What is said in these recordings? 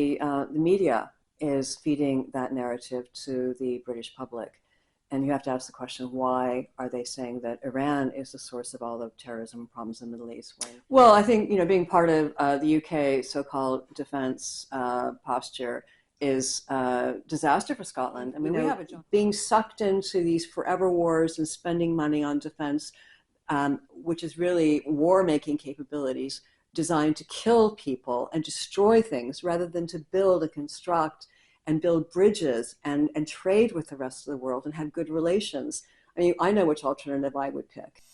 The media is feeding that narrative to the British public. And you have to ask the question, why are they saying that Iran is the source of all the terrorism problems in the Middle East? Well, I think, being part of the UK so-called defense posture is a disaster for Scotland. I mean, we have being sucked into these forever wars and spending money on defense, which is really war-making capabilities designed to kill people and destroy things rather than to build and construct and build bridges and trade with the rest of the world and have good relations. I mean, I know which alternative I would pick.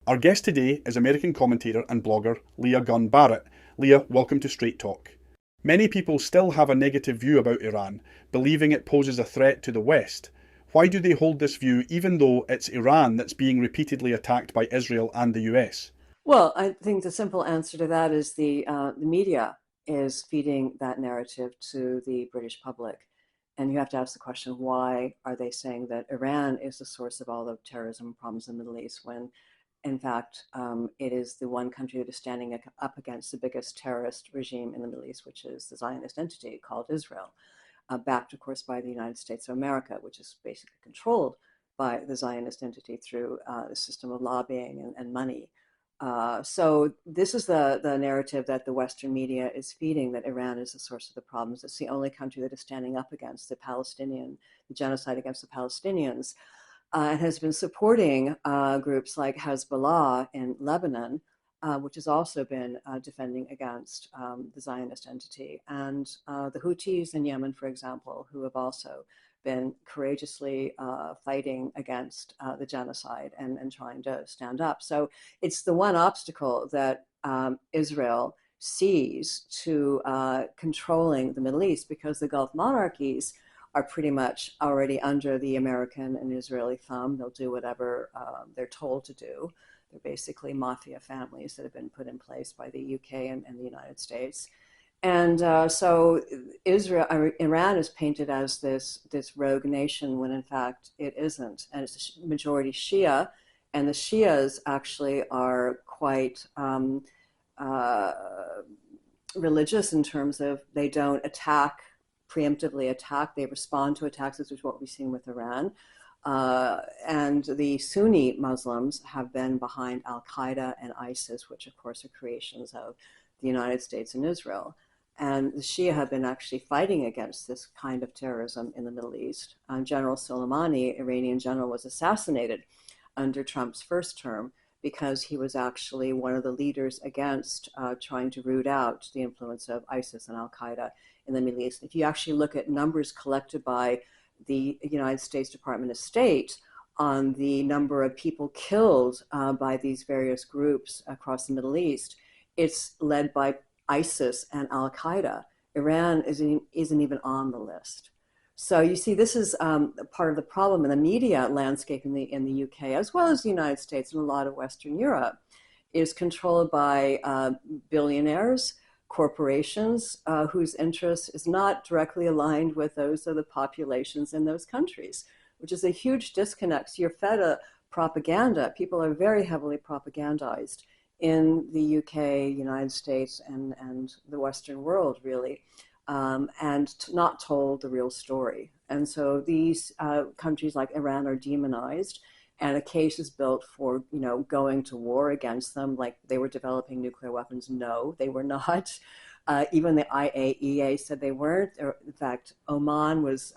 Our guest today is American commentator and blogger Leah Gun Barrett. Leah, welcome to Straight Talk. Many people still have a negative view about Iran, believing it poses a threat to the West. Why do they hold this view even though it's Iran that's being repeatedly attacked by Israel and the US? Well, I think the simple answer to that is the media is feeding that narrative to the British public. And you have to ask the question, why are they saying that Iran is the source of all the terrorism problems in the Middle East when, in fact, it is the one country that is standing up against the biggest terrorist regime in the Middle East, which is the Zionist entity called Israel, backed, of course, by the United States of America, which is basically controlled by the Zionist entity through the system of lobbying and money. So this is the narrative that the Western media is feeding, that Iran is the source of the problems. It's the only country that is standing up against the genocide against the Palestinians. And has been supporting groups like Hezbollah in Lebanon, which has also been defending against the Zionist entity, and the Houthis in Yemen, for example, who have also been courageously fighting against the genocide and trying to stand up. So it's the one obstacle that Israel sees to controlling the Middle East, because the Gulf monarchies are pretty much already under the American and Israeli thumb. They'll do whatever they're told to do. They're basically mafia families that have been put in place by the UK and the United States. And so Iran is painted as this rogue nation when in fact it isn't. And it's a majority Shia, and the Shias actually are quite religious in terms of they don't preemptively attack, they respond to attacks, which is what we've seen with Iran. And the Sunni Muslims have been behind Al-Qaeda and ISIS, which of course are creations of the United States and Israel. And the Shia have been actually fighting against this kind of terrorism in the Middle East. General Soleimani, Iranian general, was assassinated under Trump's first term because he was actually one of the leaders against trying to root out the influence of ISIS and Al-Qaeda in the Middle East. If you actually look at numbers collected by the United States Department of State on the number of people killed by these various groups across the Middle East, it's led by ISIS and Al-Qaeda. Iran isn't even on the list. So you see, this is part of the problem in the media landscape in the UK, as well as the United States and a lot of Western Europe, is controlled by billionaires, corporations whose interest is not directly aligned with those of the populations in those countries, which is a huge disconnect. So you're fed a propaganda. People are very heavily propagandized in the UK, United States, and the Western world, really, and not told the real story. And so these countries like Iran are demonized, and a case is built for, going to war against them, like they were developing nuclear weapons. No, they were not. Even the IAEA said they weren't. In fact, Oman was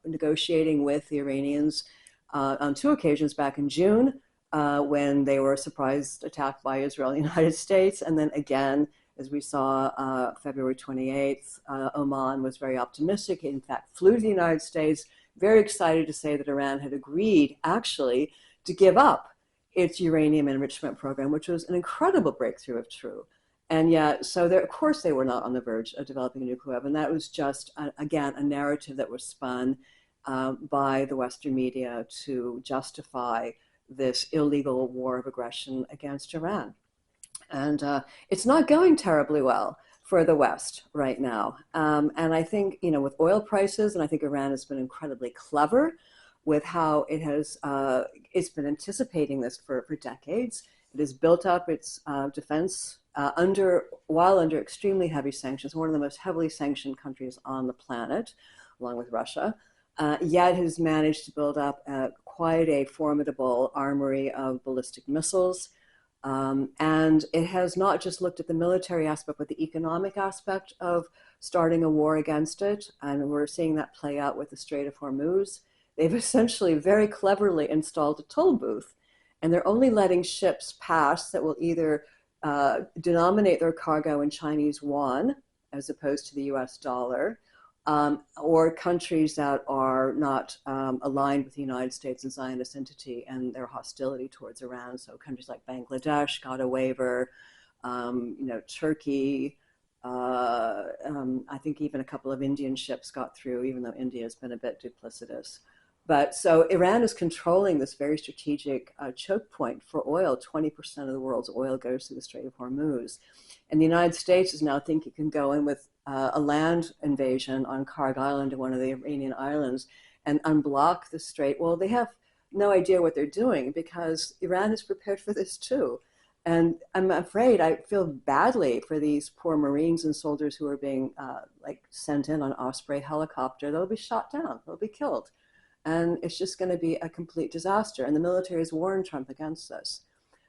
negotiating with the Iranians on 2 occasions back in June when they were surprised attacked by Israel and the United States. And then again, as we saw February 28th, Oman was very optimistic. It in fact flew to the United States, very excited to say that Iran had agreed actually to give up its uranium enrichment program, which was an incredible breakthrough if true. And yet, so of course they were not on the verge of developing a nuclear weapon. That was just, again, a narrative that was spun by the Western media to justify this illegal war of aggression against Iran. And it's not going terribly well for the West right now. And I think, with oil prices, and I think Iran has been incredibly clever with how it's been anticipating this for decades. It has built up its defense while under extremely heavy sanctions, one of the most heavily sanctioned countries on the planet, along with Russia. Yet has managed to build up quite a formidable armory of ballistic missiles. And it has not just looked at the military aspect, but the economic aspect of starting a war against it. And we're seeing that play out with the Strait of Hormuz. They've essentially very cleverly installed a toll booth, and they're only letting ships pass that will either denominate their cargo in Chinese yuan as opposed to the US dollar, or countries that are not aligned with the United States and Zionist entity and their hostility towards Iran. So countries like Bangladesh got a waiver, Turkey, I think even a couple of Indian ships got through, even though India has been a bit duplicitous. But so Iran is controlling this very strategic choke point for oil. 20% of the world's oil goes through the Strait of Hormuz. And the United States is now thinking it can go in with a land invasion on Karg Island, one of the Iranian islands, and unblock the strait. Well, they have no idea what they're doing because Iran is prepared for this too. And I'm afraid I feel badly for these poor Marines and soldiers who are being sent in on Osprey helicopter. They'll be shot down. They'll be killed. And it's just going to be a complete disaster. And the military has warned Trump against this.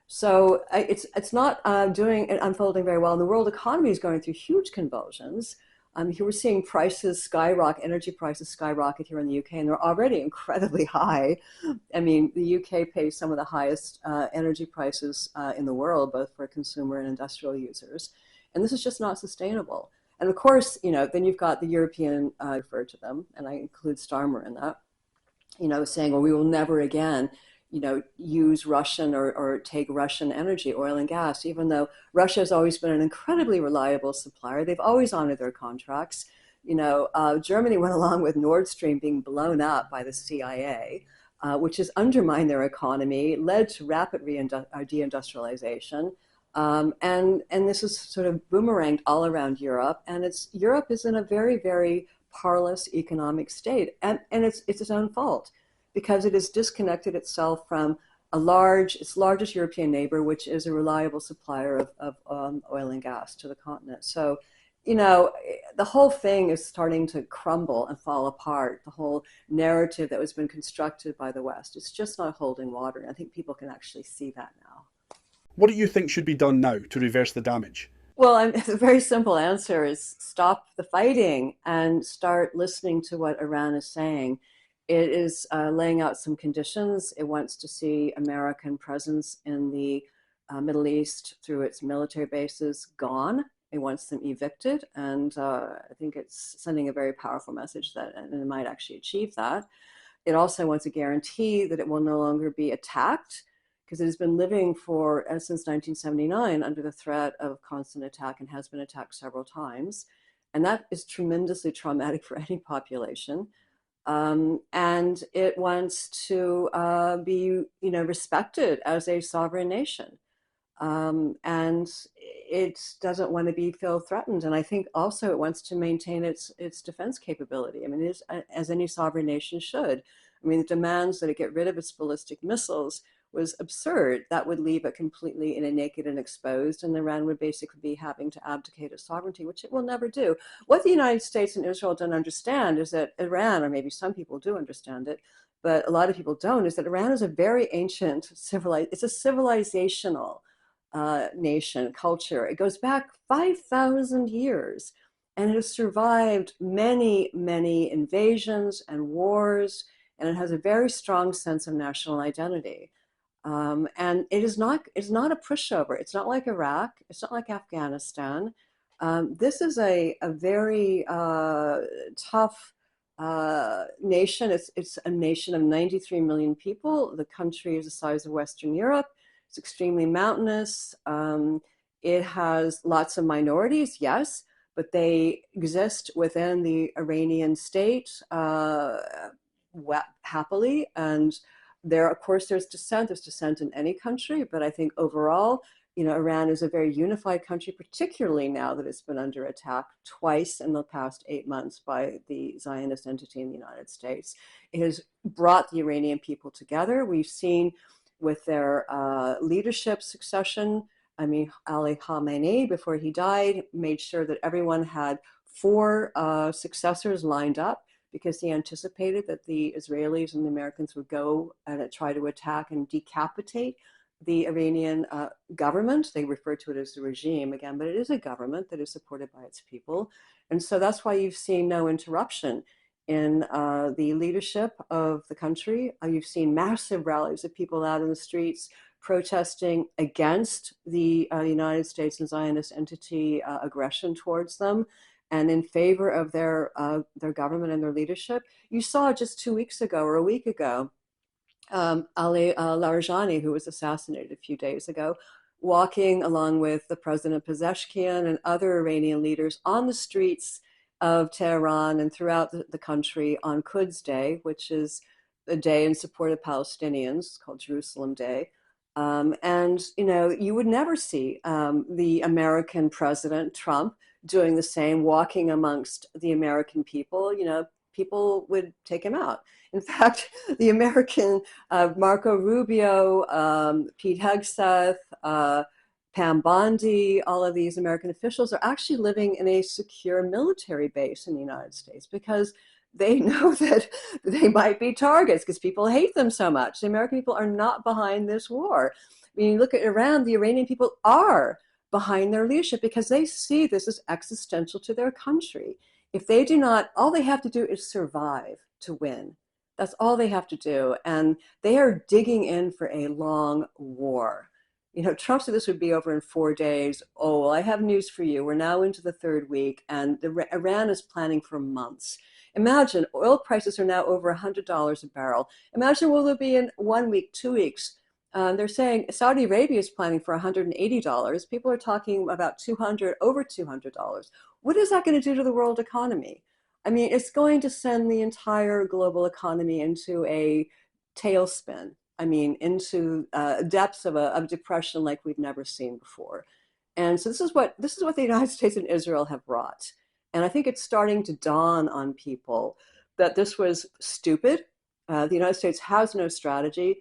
So it's not unfolding very well. And the world economy is going through huge convulsions. Here we're seeing prices skyrocket, energy prices skyrocket here in the UK, and they're already incredibly high. I mean, the UK pays some of the highest energy prices in the world, both for consumer and industrial users. And this is just not sustainable. And of course, then you've got the European, refer to them, and I include Starmer in that, saying, well, we will never again, use Russian or take Russian energy, oil and gas, even though Russia has always been an incredibly reliable supplier. They've always honored their contracts. Germany went along with Nord Stream being blown up by the CIA, which has undermined their economy, led to rapid deindustrialization. And this is sort of boomeranged all around Europe. And Europe is in a very, very parlous economic state. And it's its own fault because it has disconnected itself from its largest European neighbor, which is a reliable supplier of oil and gas to the continent. So, the whole thing is starting to crumble and fall apart. The whole narrative that has been constructed by the West, it's just not holding water. And I think people can actually see that now. What do you think should be done now to reverse the damage? Well, the very simple answer is stop the fighting and start listening to what Iran is saying. It is laying out some conditions. It wants to see American presence in the Middle East through its military bases gone. It wants them evicted. And I think it's sending a very powerful message and it might actually achieve that. It also wants a guarantee that it will no longer be attacked, because it has been living since 1979 under the threat of constant attack and has been attacked several times. And that is tremendously traumatic for any population. And it wants to be, respected as a sovereign nation. And it doesn't want to feel threatened. And I think also it wants to maintain its defense capability. I mean, it is, as any sovereign nation should. I mean, the demands that it get rid of its ballistic missiles was absurd. That would leave it completely naked and exposed, and Iran would basically be having to abdicate its sovereignty, which it will never do. What the United States and Israel don't understand is that Iran, or maybe some people do understand it, but a lot of people don't, is that Iran is a very ancient it's a civilizational nation, culture. It goes back 5,000 years, and it has survived many, many invasions and wars, and it has a very strong sense of national identity. And it's not a pushover. It's not like Iraq. It's not like Afghanistan. This is a very tough nation. It's a nation of 93 million people. The country is the size of Western Europe. It's extremely mountainous. It has lots of minorities, yes, but they exist within the Iranian state happily. And of course, there's dissent. There's dissent in any country, but I think overall, Iran is a very unified country, particularly now that it's been under attack twice in the past 8 months by the Zionist entity in the United States. It has brought the Iranian people together. We've seen with their leadership succession, I mean, Ali Khamenei, before he died, made sure that everyone had four successors lined up because he anticipated that the Israelis and the Americans would go and try to attack and decapitate the Iranian government. They refer to it as the regime again, but it is a government that is supported by its people. And so that's why you've seen no interruption in the leadership of the country. You've seen massive rallies of people out in the streets protesting against the United States and Zionist entity aggression towards them and in favor of their government and their leadership. You saw just 2 weeks ago or a week ago, Ali Larijani, who was assassinated a few days ago, walking along with the President Pezeshkian and other Iranian leaders on the streets of Tehran and throughout the country on Quds Day, which is a day in support of Palestinians. It's called Jerusalem Day. And, you would never see the American President Trump doing the same, walking amongst the American people. People would take him out. In fact, the American Marco Rubio, Pete Hegseth, Pam Bondi, all of these American officials are actually living in a secure military base in the United States because they know that they might be targets because people hate them so much. The American people are not behind this war. When you look at Iran, the Iranian people are behind their leadership because they see this as existential to their country. If they do not, all they have to do is survive to win. That's all they have to do. And they are digging in for a long war. Trump said this would be over in 4 days. Oh, well, I have news for you. We're now into the third week, and Iran is planning for months. Imagine oil prices are now over $100 a barrel. Imagine will there be in 1 week, 2 weeks. They're saying Saudi Arabia is planning for $180. People are talking about over $200. What is that going to do to the world economy? I mean, it's going to send the entire global economy into a tailspin. I mean, into depths of depression like we've never seen before. And so this is what the United States and Israel have wrought. And I think it's starting to dawn on people that this was stupid. The United States has no strategy,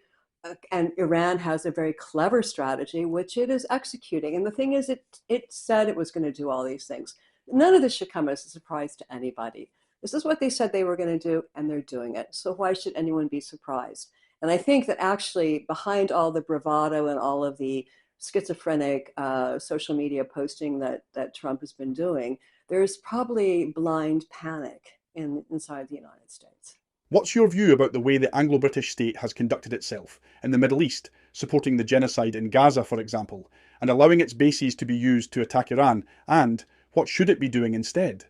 and Iran has a very clever strategy, which it is executing. And the thing is, it said it was going to do all these things. None of this should come as a surprise to anybody. This is what they said they were going to do, and they're doing it. So why should anyone be surprised? And I think that actually behind all the bravado and all of the schizophrenic social media posting that Trump has been doing, there's probably blind panic inside the United States. What's your view about the way the Anglo-British state has conducted itself in the Middle East, supporting the genocide in Gaza, for example, and allowing its bases to be used to attack Iran? And what should it be doing instead?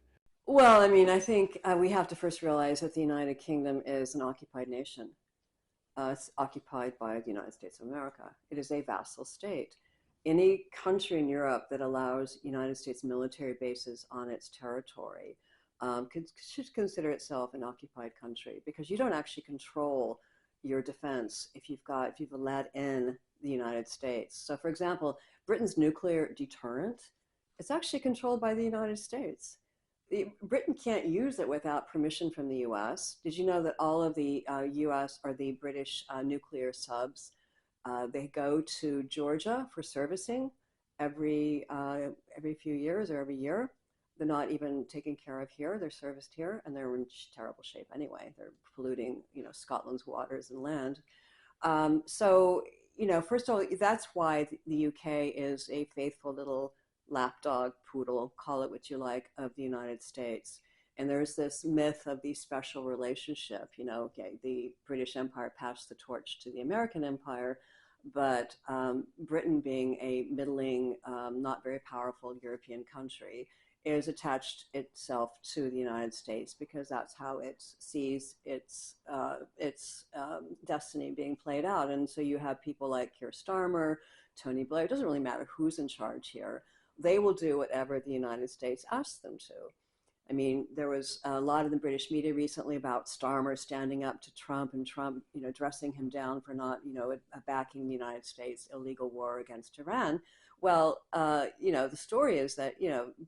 Well, I mean, I think we have to first realize that the United Kingdom is an occupied nation. It's occupied by the United States of America. It is a vassal state. Any country in Europe that allows United States military bases on its territory should consider itself an occupied country because you don't actually control your defense if you've let in the United States. So, for example, Britain's nuclear deterrent, it's actually controlled by the United States. Britain can't use it without permission from the U.S. Did you know that all of the U.S. or the British nuclear subs, they go to Georgia for servicing every few years or every year? They're not even taken care of here. They're serviced here, and they're in terrible shape anyway. They're polluting, Scotland's waters and land. So, first of all, that's why the UK is a faithful little lapdog, poodle, call it what you like, of the United States. And there's this myth of the special relationship. Okay, the British Empire passed the torch to the American Empire, but Britain, being a middling, not very powerful European country, is attached itself to the United States because that's how it sees its destiny being played out. And so you have people like Keir Starmer, Tony Blair. It doesn't really matter who's in charge here. They will do whatever the United States asks them to. I mean, there was a lot in the British media recently about Starmer standing up to Trump and Trump, dressing him down for not, backing the United States illegal war against Iran. Well, the story is that,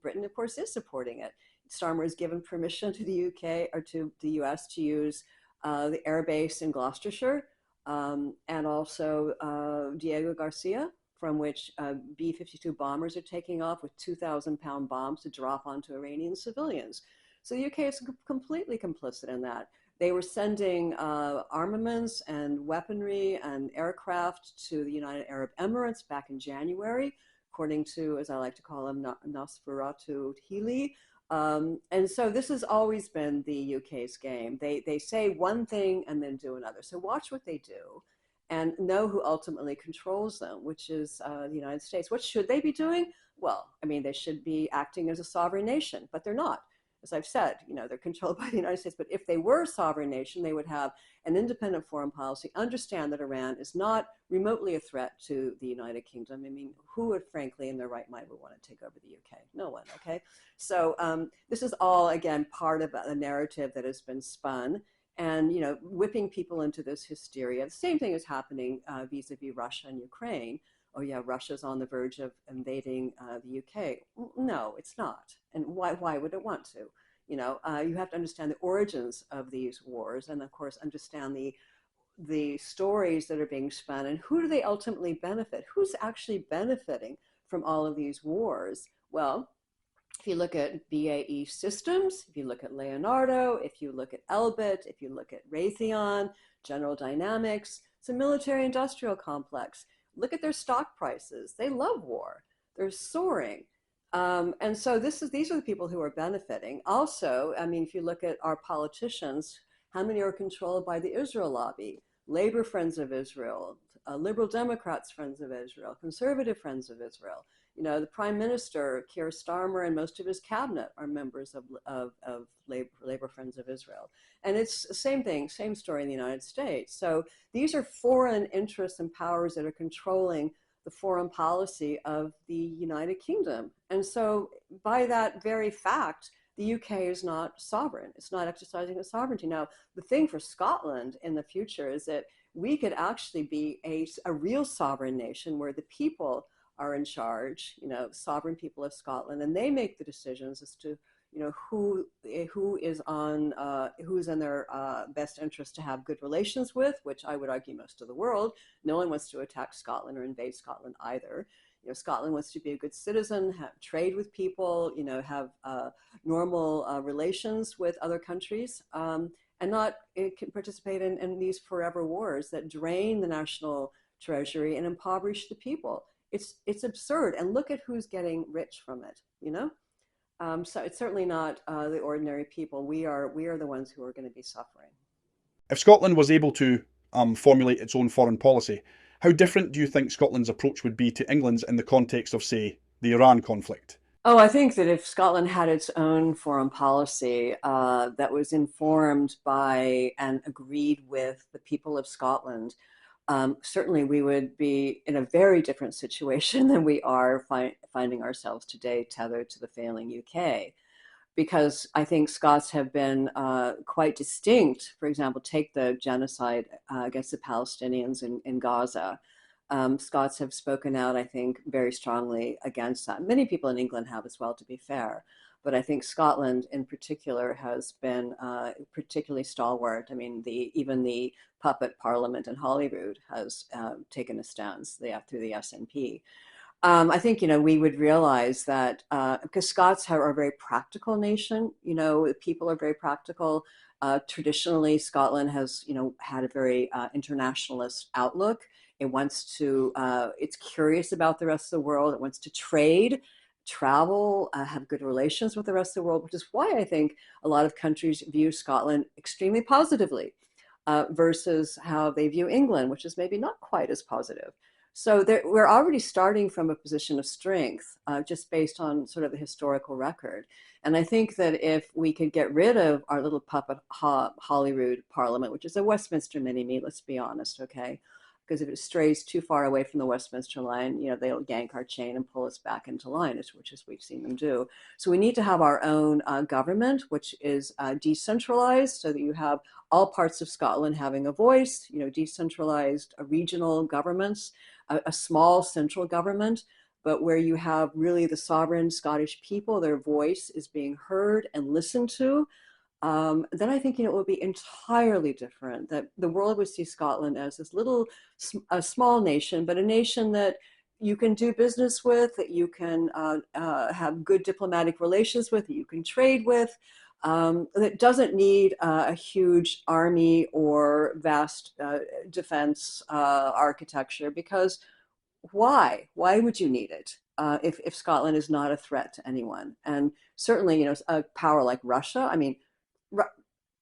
Britain, of course, is supporting it. Starmer has given permission to the UK or to the US to use the air base in Gloucestershire, and also Diego Garcia, from which B-52 bombers are taking off with 2,000-pound bombs to drop onto Iranian civilians. So the UK is completely complicit in that. They were sending armaments and weaponry and aircraft to the United Arab Emirates back in January, according to, as I like to call him, Nosferatu Healy. And so this has always been the UK's game. They say one thing and then do another. So watch what they do and know who ultimately controls them, which is the United States. What should they be doing? Well, I mean, they should be acting as a sovereign nation, but they're not. As I've said, they're controlled by the United States. But if they were a sovereign nation, they would have an independent foreign policy, understand that Iran is not remotely a threat to the United Kingdom. I mean, who would, frankly, in their right mind, would want to take over the UK? No one, okay? So this is all, again, part of a narrative that has been spun and, whipping people into this hysteria. The same thing is happening vis-a-vis Russia and Ukraine. Oh yeah, Russia's on the verge of invading the UK. No, it's not. And why would it want to? You have to understand the origins of these wars, and of course understand the stories that are being spun and who do they ultimately benefit? Who's actually benefiting from all of these wars? Well, if you look at BAE Systems, if you look at Leonardo, if you look at Elbit, if you look at Raytheon, General Dynamics, it's a military industrial complex. Look at their stock prices. They love war. They're soaring. And so these are the people who are benefiting. Also, I mean, if you look at our politicians, how many are controlled by the Israel lobby? Labor Friends of Israel, Liberal Democrats Friends of Israel, Conservative Friends of Israel. The Prime Minister, Keir Starmer, and most of his cabinet are members of Labor Friends of Israel. And it's the same thing, same story in the United States. So these are foreign interests and powers that are controlling the foreign policy of the United Kingdom. And so by that very fact, the UK is not sovereign. It's not exercising its sovereignty. Now, the thing for Scotland in the future is that we could actually be a real sovereign nation where the people are in charge, sovereign people of Scotland, and they make the decisions as to, who is who's in their best interest to have good relations with, which I would argue most of the world. No one wants to attack Scotland or invade Scotland either. Scotland wants to be a good citizen, trade with people, have normal relations with other countries, and not participate in these forever wars that drain the national treasury and impoverish the people. It's absurd, and look at who's getting rich from it. So it's certainly not the ordinary people. We are the ones who are going to be suffering. If Scotland was able to formulate its own foreign policy, how different do you think Scotland's approach would be to England's in the context of, say, the Iran conflict? Oh, I think that if Scotland had its own foreign policy that was informed by and agreed with the people of Scotland, certainly we would be in a very different situation than we are finding ourselves today, tethered to the failing UK. Because I think Scots have been quite distinct. For example, take the genocide against the Palestinians in Gaza. Scots have spoken out, I think, very strongly against that. Many people in England have as well, to be fair. But I think Scotland in particular has been particularly stalwart. I mean, even the puppet parliament in Holyrood has taken a stance through the SNP. I think, we would realize that because Scots are a very practical nation, people are very practical. Traditionally, Scotland has, had a very internationalist outlook. It wants to, it's curious about the rest of the world. It wants to trade, travel, have good relations with the rest of the world, which is why I think a lot of countries view Scotland extremely positively versus how they view England, which is maybe not quite as positive. So we're already starting from a position of strength, just based on sort of the historical record. And I think that if we could get rid of our little puppet Holyrood Parliament, which is a Westminster mini-me, let's be honest, okay? because if it strays too far away from the Westminster line, they'll yank our chain and pull us back into line, which is we've seen them do. So we need to have our own government, which is decentralized, so that you have all parts of Scotland having a voice, decentralized regional governments, a small central government, but where you have really the sovereign Scottish people, their voice is being heard and listened to. Then I think it will be entirely different. That the world would see Scotland as this little, a small nation, but a nation that you can do business with, that you can have good diplomatic relations with, that you can trade with, that doesn't need a huge army or vast defense architecture. Because why? Why would you need it if Scotland is not a threat to anyone? And certainly, a power like Russia. I mean, Ru-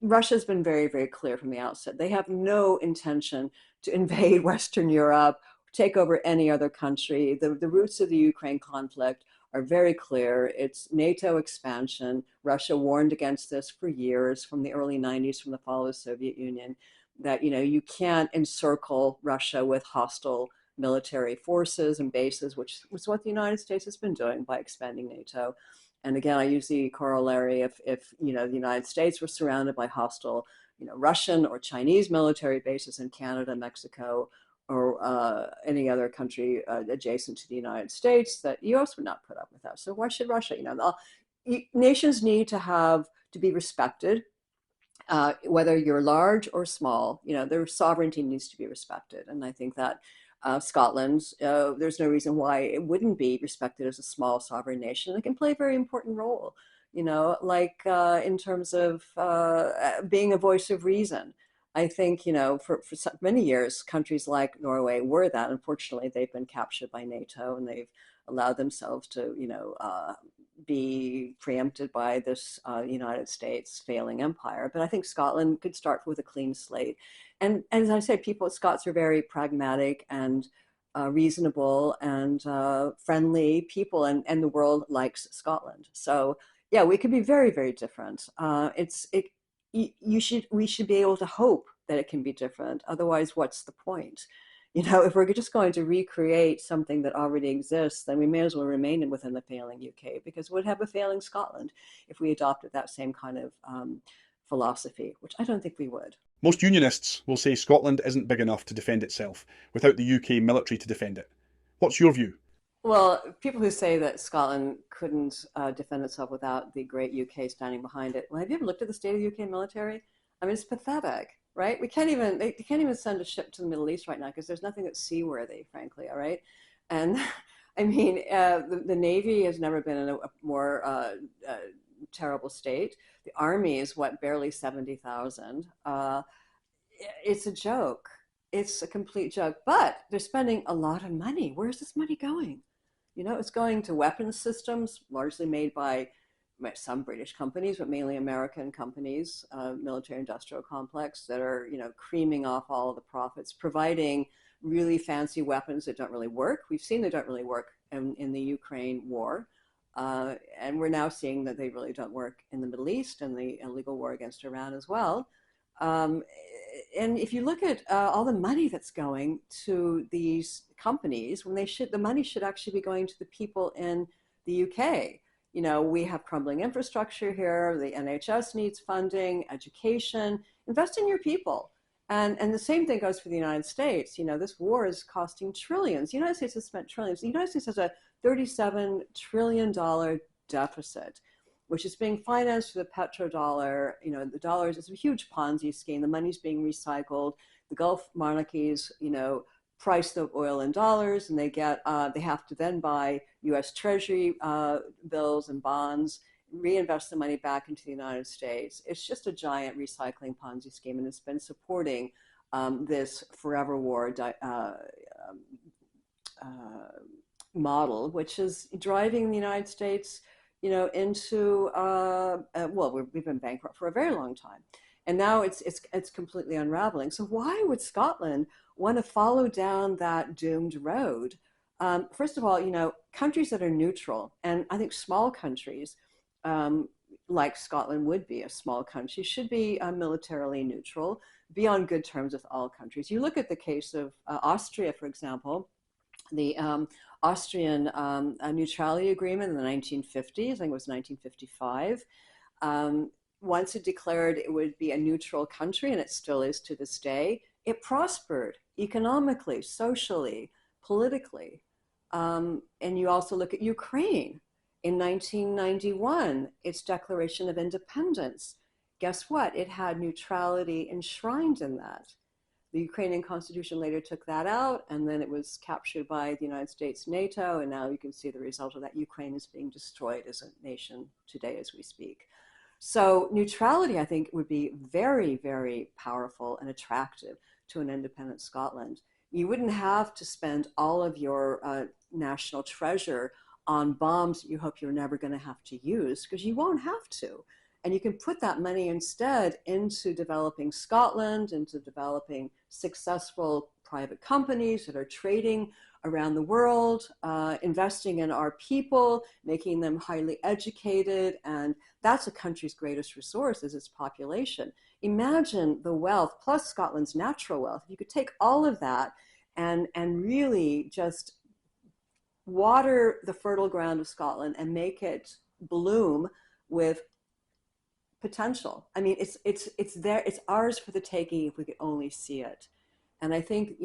Russia's been very, very clear from the outset. They have no intention to invade Western Europe, take over any other country. The roots of the Ukraine conflict are very clear. It's NATO expansion. Russia warned against this for years, from the early 90s, from the fall of the Soviet Union, that you can't encircle Russia with hostile military forces and bases, which was what the United States has been doing by expanding NATO. And again, I use the corollary: if the United States were surrounded by hostile, Russian or Chinese military bases in Canada, Mexico, or any other country adjacent to the United States, that U.S. would not put up with that. So why should Russia? Nations need to be respected, whether you're large or small. Their sovereignty needs to be respected, and I think that Scotland, there's no reason why it wouldn't be respected as a small sovereign nation. It can play a very important role, like in terms of being a voice of reason. I think, for many years, countries like Norway were that. Unfortunately, they've been captured by NATO, and they've allowed themselves to, be preempted by this United States failing empire. But I think Scotland could start with a clean slate. And as I said, Scots are very pragmatic and reasonable and friendly people, and the world likes Scotland. So yeah, we could be very, very different. We should be able to hope that it can be different. Otherwise, what's the point? If we're just going to recreate something that already exists, then we may as well remain within the failing UK, because we'd have a failing Scotland if we adopted that same kind of philosophy, which I don't think we would. Most Unionists will say Scotland isn't big enough to defend itself without the UK military to defend it. What's your view? Well, people who say that Scotland couldn't defend itself without the great UK standing behind it. Well, have you ever looked at the state of the UK military? I mean, it's pathetic, right? They can't even send a ship to the Middle East right now because there's nothing that's seaworthy, frankly. All right, and I mean, the Navy has never been in a more terrible state. The Army is barely 70,000. It's a joke. It's a complete joke. But they're spending a lot of money. Where's this money going? It's going to weapons systems, largely made by some British companies, but mainly American companies, military industrial complex, that are, creaming off all of the profits, providing really fancy weapons that don't really work. We've seen they don't really work in the Ukraine war. And we're now seeing that they really don't work in the Middle East and the illegal war against Iran as well. And if you look at all the money that's going to these companies, when the money should actually be going to the people in the UK. We have crumbling infrastructure here. The NHS needs funding, education. Invest in your people. And the same thing goes for the United States. This war is costing trillions. The United States has spent trillions. The United States has a $37 trillion deficit, which is being financed through the petrodollar. The dollars is a huge Ponzi scheme. The money's being recycled. The Gulf monarchies, price the oil in dollars, and they have to then buy U.S. Treasury bills and bonds, reinvest the money back into the United States. It's just a giant recycling Ponzi scheme, and it's been supporting this forever war model, which is driving the United States, into we've been bankrupt for a very long time, and now it's completely unraveling. So why would Scotland want to follow down that doomed road? First of all, countries that are neutral, and I think small countries like Scotland would be, a small country, should be militarily neutral, be on good terms with all countries. You look at the case of Austria, for example, the Austrian neutrality agreement in the 1950s, I think it was 1955. Once it declared it would be a neutral country, and it still is to this day, it prospered economically, socially, politically. And you also look at Ukraine. In 1991, its declaration of independence. Guess what? It had neutrality enshrined in that. The Ukrainian constitution later took that out, and then it was captured by the United States, NATO, and now you can see the result of that. Ukraine is being destroyed as a nation today as we speak. So neutrality, I think, would be very, very powerful and attractive to an independent Scotland. You wouldn't have to spend all of your national treasure on bombs that you hope you're never going to have to use, because you won't have to. And you can put that money instead into developing Scotland, into developing successful private companies that are trading around the world, investing in our people, making them highly educated. And that's a country's greatest resource, is its population. Imagine the wealth, plus Scotland's natural wealth. If you could take all of that and really just water the fertile ground of Scotland and make it bloom with potential. I mean, it's there. It's ours for the taking if we could only see it. And I think,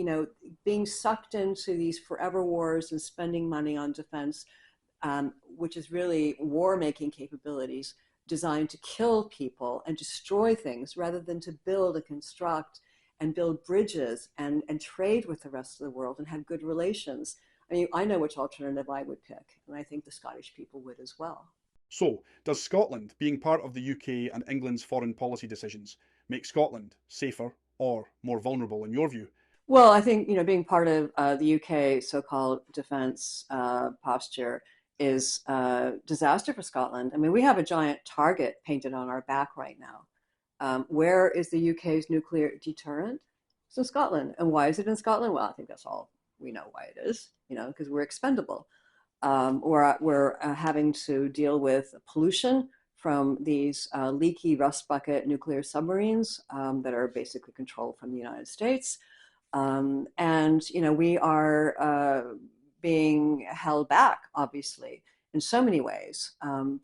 being sucked into these forever wars and spending money on defense, which is really war-making capabilities designed to kill people and destroy things rather than to build and construct and build bridges and trade with the rest of the world and have good relations. I mean, I know which alternative I would pick, and I think the Scottish people would as well. So, does Scotland, being part of the UK and England's foreign policy decisions, make Scotland safer or more vulnerable in your view? Well, I think, being part of the UK so-called defense posture is a disaster for Scotland. I mean, we have a giant target painted on our back right now. Where is the UK's nuclear deterrent? It's in Scotland. And why is it in Scotland? Well, I think that's all we know why it is, because we're expendable. We're having to deal with pollution from these leaky rust bucket nuclear submarines that are basically controlled from the United States. We are being held back, obviously, in so many ways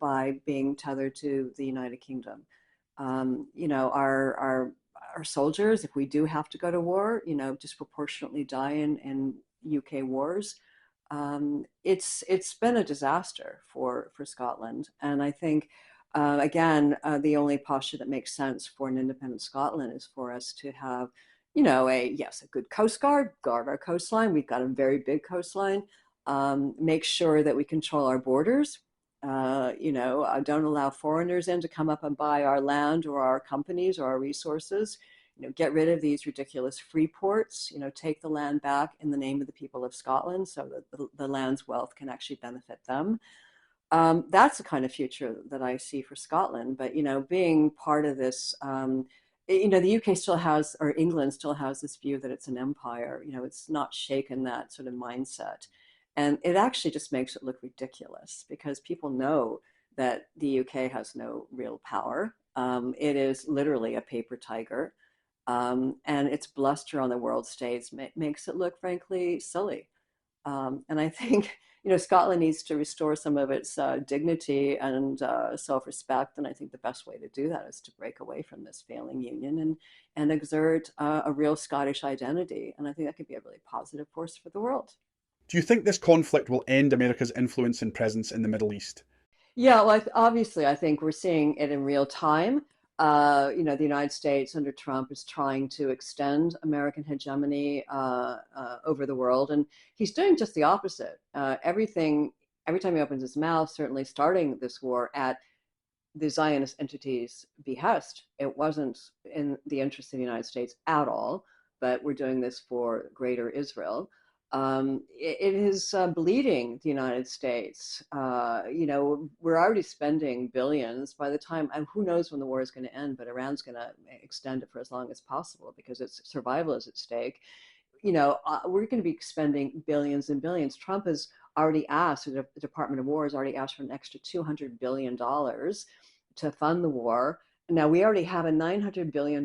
by being tethered to the United Kingdom. Our soldiers, if we do have to go to war, disproportionately die in UK wars. It's been a disaster for Scotland, and I think again the only posture that makes sense for an independent Scotland is for us to have a good coast guard our coastline. We've got a very big coastline. Make sure that we control our borders. Don't allow foreigners in to come up and buy our land or our companies or our resources. Get rid of these ridiculous free ports, take the land back in the name of the people of Scotland so that the land's wealth can actually benefit them. That's the kind of future that I see for Scotland. But, being part of this, the UK still has, or England still has this view that it's an empire. It's not shaken that sort of mindset. And it actually just makes it look ridiculous because people know that the UK has no real power. It is literally a paper tiger. And its bluster on the world stage makes it look, frankly, silly. And I think, Scotland needs to restore some of its dignity and self-respect. And I think the best way to do that is to break away from this failing union and exert a real Scottish identity. And I think that could be a really positive force for the world. Do you think this conflict will end America's influence and presence in the Middle East? Yeah, well, obviously, I think we're seeing it in real time. The United States under Trump is trying to extend American hegemony over the world, and he's doing just the opposite. Every time he opens his mouth, certainly starting this war at the Zionist entity's behest. It wasn't in the interest of the United States at all, but we're doing this for greater Israel. It is bleeding the United States. We're already spending billions. By the time, and who knows when the war is going to end, but Iran's going to extend it for as long as possible because its survival is at stake. We're going to be spending billions and billions. Trump has already asked, the Department of War has already asked for an extra $200 billion to fund the war. Now, we already have a $900 billion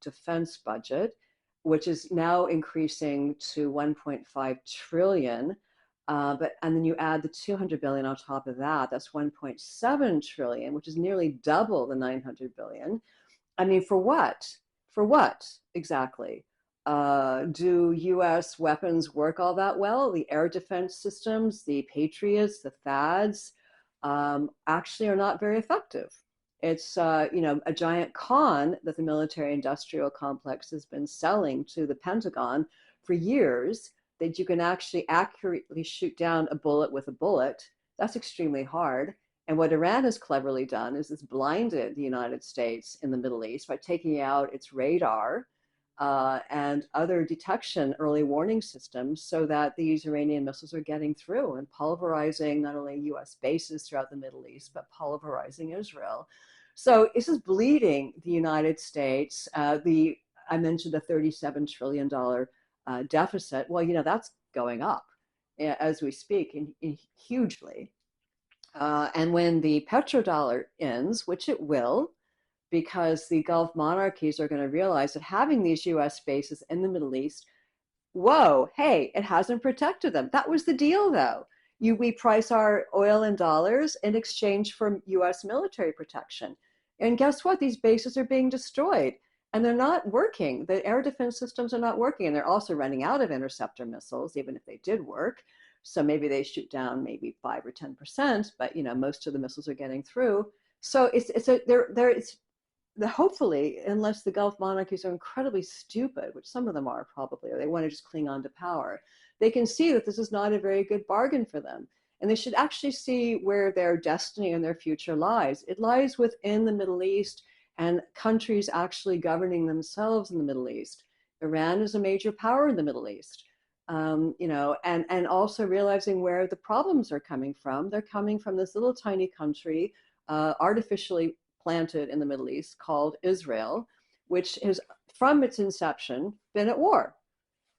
defense budget, which is now increasing to 1.5 trillion. And then you add the 200 billion on top of that, that's 1.7 trillion, which is nearly double the 900 billion. I mean, for what? For what exactly? Do US weapons work all that well? The air defense systems, the Patriots, the THAADs, actually are not very effective. It's a giant con that the military industrial complex has been selling to the Pentagon for years, that you can actually accurately shoot down a bullet with a bullet. That's extremely hard. And what Iran has cleverly done is it's blinded the United States in the Middle East by taking out its radar and other detection early warning systems so that these Iranian missiles are getting through and pulverizing not only US bases throughout the Middle East, but pulverizing Israel. So this is bleeding the United States. I mentioned the $37 trillion deficit. Well, that's going up as we speak hugely. And when the petrodollar ends, which it will, because the Gulf monarchies are going to realize that having these US bases in the Middle East, whoa, hey, it hasn't protected them. That was the deal, though. We price our oil in dollars in exchange for US military protection. And guess what? These bases are being destroyed and they're not working. The air defense systems are not working. And they're also running out of interceptor missiles, even if they did work. So maybe they shoot down maybe 5 or 10%, but most of the missiles are getting through. So it's hopefully, unless the Gulf monarchies are incredibly stupid, which some of them are probably, or they want to just cling on to power, they can see that this is not a very good bargain for them. And they should actually see where their destiny and their future lies. It lies within the Middle East and countries actually governing themselves in the Middle East. Iran is a major power in the Middle East. And also realizing where the problems are coming from. They're coming from this little tiny country, artificially planted in the Middle East, called Israel, which has, from its inception, been at war.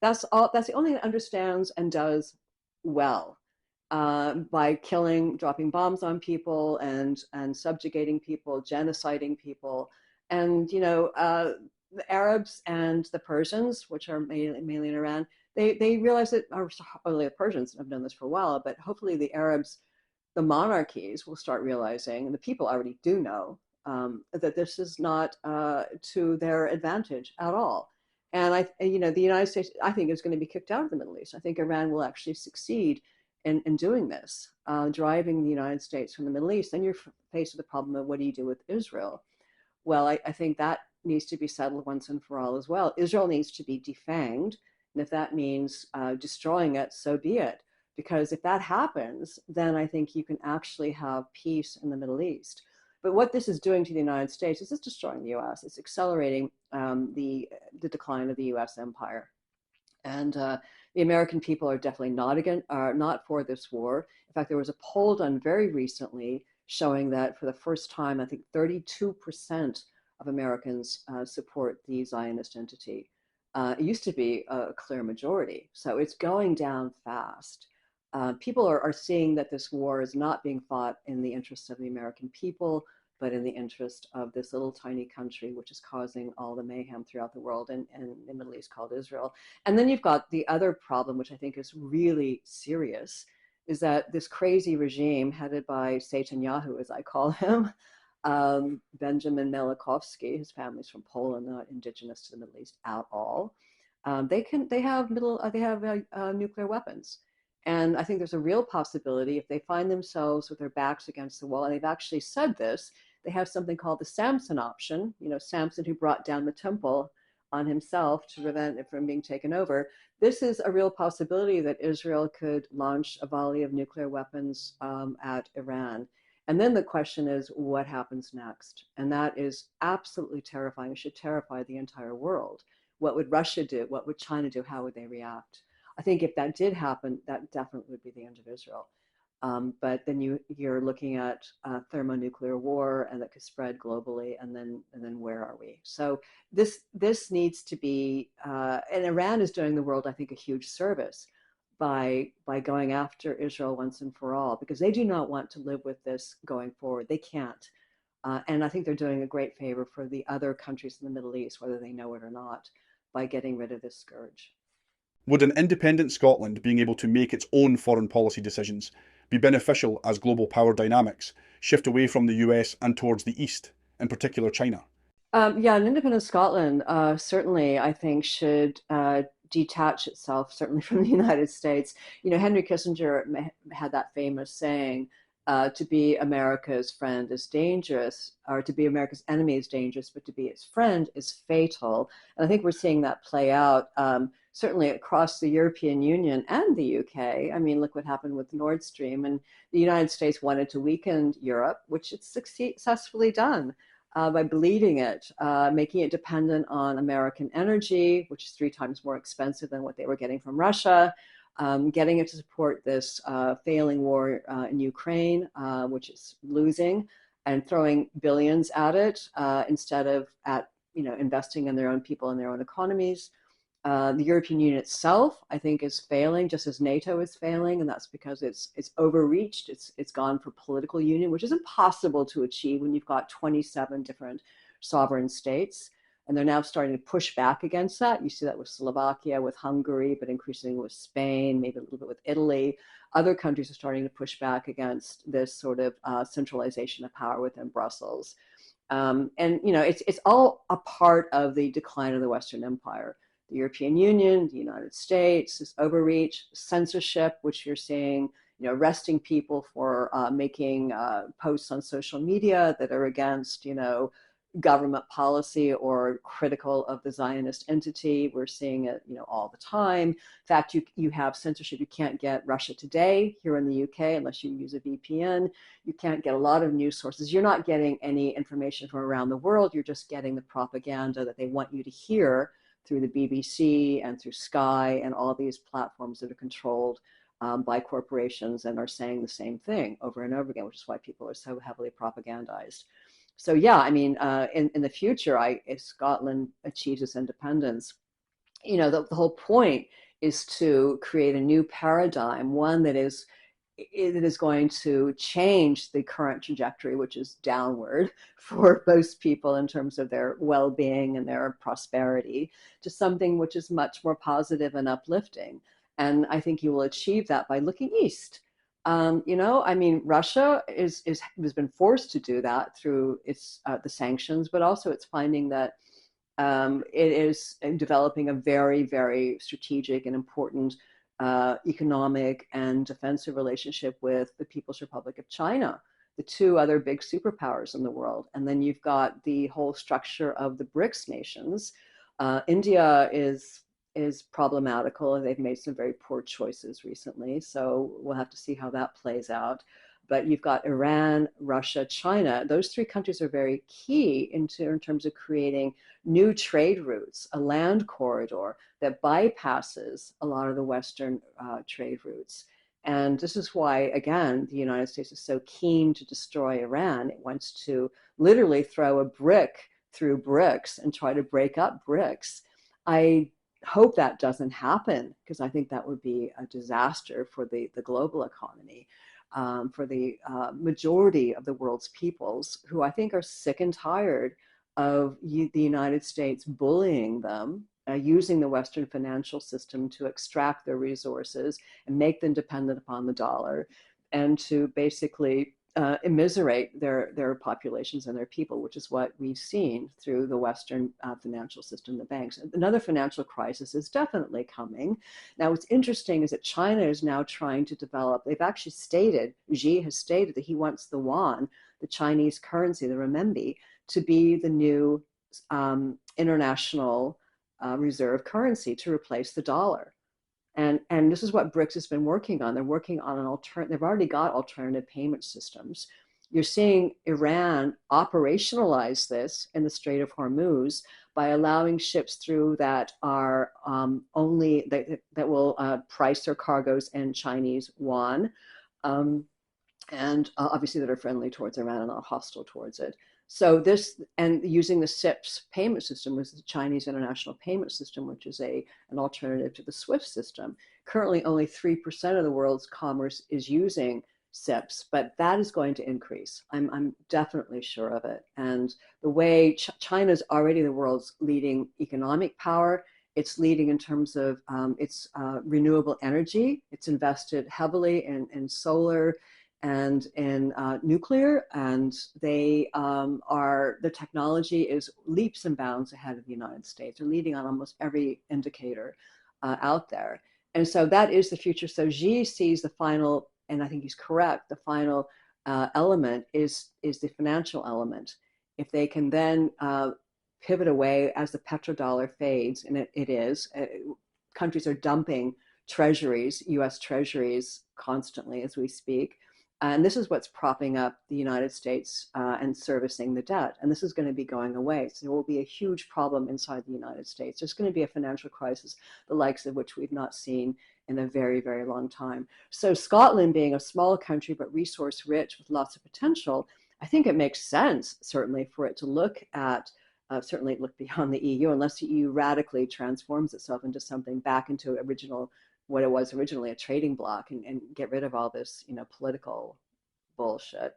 That's all. That's the only thing it understands and does well, by killing, dropping bombs on people, and subjugating people, genociding people, and the Arabs and the Persians, which are mainly in Iran, they realize that, or only the Persians have done this for a while, but hopefully the Arabs, the monarchies, will start realizing, and the people already do know, that this is not to their advantage at all. And the United States, I think, is going to be kicked out of the Middle East. I think Iran will actually succeed in doing this, driving the United States from the Middle East. Then you're faced with the problem of what do you do with Israel? Well, I think that needs to be settled once and for all as well. Israel needs to be defanged. And if that means destroying it, so be it. Because if that happens, then I think you can actually have peace in the Middle East. But what this is doing to the United States is it's destroying the US. It's accelerating the decline of the US empire. And the American people are definitely not for this war. In fact, there was a poll done very recently showing that for the first time, I think 32% of Americans support the Zionist entity. It used to be a clear majority. So it's going down fast. People are seeing that this war is not being fought in the interests of the American people, but in the interest of this little tiny country, which is causing all the mayhem throughout the world and the Middle East, called Israel. And then you've got the other problem, which I think is really serious, is that this crazy regime headed by Netanyahu, as I call him, Benjamin Mileikowski, his family's from Poland, not indigenous to the Middle East at all. They have nuclear weapons. And I think there's a real possibility, if they find themselves with their backs against the wall, and they've actually said this, they have something called the Samson option, Samson, who brought down the temple on himself to prevent it from being taken over. This is a real possibility that Israel could launch a volley of nuclear weapons at Iran. And then the question is, what happens next? And that is absolutely terrifying. It should terrify the entire world. What would Russia do? What would China do? How would they react? I think if that did happen, that definitely would be the end of Israel. But then you're looking at thermonuclear war, and that could spread globally. And then where are we? So this needs to be, and Iran is doing the world, I think, a huge service by going after Israel once and for all, because they do not want to live with this going forward. They can't. And I think they're doing a great favor for the other countries in the Middle East, whether they know it or not, by getting rid of this scourge. Would an independent Scotland being able to make its own foreign policy decisions be beneficial as global power dynamics shift away from the US and towards the East, in particular China? Yeah, an independent Scotland certainly, I think, should detach itself certainly from the United States. You know, Henry Kissinger had that famous saying, "To be America's friend is dangerous, or to be America's enemy is dangerous, but to be its friend is fatal." And I think we're seeing that play out certainly across the European Union and the UK. I mean, look what happened with Nord Stream, and the United States wanted to weaken Europe, which it's successfully done by bleeding it, making it dependent on American energy, which is 3 times more expensive than what they were getting from Russia, getting it to support this failing war in Ukraine, which is losing, and throwing billions at it instead of at investing in their own people and their own economies. The European Union itself, I think, is failing, just as NATO is failing, and that's because it's overreached. It's gone for political union, which is impossible to achieve when you've got 27 different sovereign states, and they're now starting to push back against that. You see that with Slovakia, with Hungary, but increasingly with Spain, maybe a little bit with Italy. Other countries are starting to push back against this sort of centralization of power within Brussels. And it's all a part of the decline of the Western Empire. The European Union, the United States, this overreach, censorship, which you're seeing, arresting people for making posts on social media that are against, government policy or critical of the Zionist entity. We're seeing it, all the time. In fact, you have censorship. You can't get Russia Today here in the UK unless you use a VPN. You can't get a lot of news sources. You're not getting any information from around the world. You're just getting the propaganda that they want you to hear through the BBC and through Sky and all these platforms that are controlled by corporations and are saying the same thing over and over again, which is why people are so heavily propagandized. So yeah, I mean, in the future, if Scotland achieves its independence, the whole point is to create a new paradigm, one that is going to change the current trajectory, which is downward for most people in terms of their well-being and their prosperity, to something which is much more positive and uplifting. And I think you will achieve that by looking east. I mean, Russia has been forced to do that through its the sanctions, but also it's finding that it is developing a very, very strategic and important economic and defensive relationship with the People's Republic of China, the 2 other big superpowers in the world. And then you've got the whole structure of the BRICS nations. India is problematical, and they've made some very poor choices recently. So we'll have to see how that plays out. But you've got Iran, Russia, China. Those 3 countries are very key in terms of creating new trade routes, a land corridor that bypasses a lot of the Western trade routes. And this is why, again, the United States is so keen to destroy Iran. It wants to literally throw a brick through BRICS and try to break up BRICS. I hope that doesn't happen, because I think that would be a disaster for the global economy. For the majority of the world's peoples, who I think are sick and tired of the United States bullying them, using the Western financial system to extract their resources and make them dependent upon the dollar, and to basically immiserate their populations and their people, which is what we've seen through the Western financial system, the banks. Another financial crisis is definitely coming. Now, what's interesting is that China is now trying to develop, they've actually stated, Xi has stated that he wants the yuan, the Chinese currency, the renminbi, to be the new international reserve currency to replace the dollar. And this is what BRICS has been working on. They're working on they've already got alternative payment systems. You're seeing Iran operationalize this in the Strait of Hormuz by allowing ships through that are that will price their cargoes in Chinese yuan, and obviously that are friendly towards Iran and not hostile towards it. So this, and using the CIPS payment system, was the Chinese International Payment System, which is an alternative to the SWIFT system. Currently, only 3% of the world's commerce is using sips, but that is going to increase. I'm definitely sure of it. And the way China is already the world's leading economic power, it's leading in terms of its renewable energy. It's invested heavily in solar and in nuclear, and the technology is leaps and bounds ahead of the United States. They're leading on almost every indicator out there. And so that is the future. So Xi sees the final, and I think he's correct, the final element is the financial element. If they can then pivot away as the petrodollar fades, and it is, countries are dumping treasuries, US treasuries, constantly as we speak. And this is what's propping up the United States and servicing the debt. And this is going to be going away. So there will be a huge problem inside the United States. There's going to be a financial crisis, the likes of which we've not seen in a very, very long time. So Scotland, being a small country but resource rich with lots of potential, I think it makes sense, certainly, for it to look at certainly look beyond the EU, unless the EU radically transforms itself into something back into what it was originally, a trading bloc, and get rid of all this, political bullshit.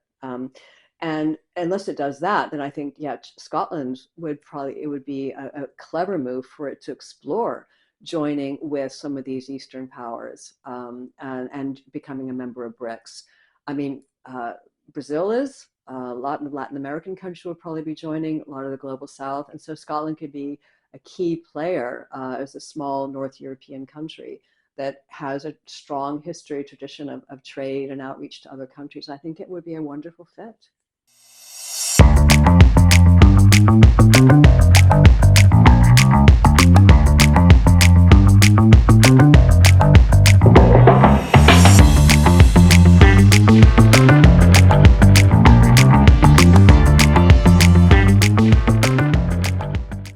And unless it does that, then I think, yeah, Scotland it would be a clever move for it to explore joining with some of these Eastern powers and becoming a member of BRICS. I mean, Brazil is. A lot of Latin American countries will probably be joining, a lot of the global South. And so Scotland could be a key player as a small North European country that has a strong history, tradition of trade and outreach to other countries. I think it would be a wonderful fit.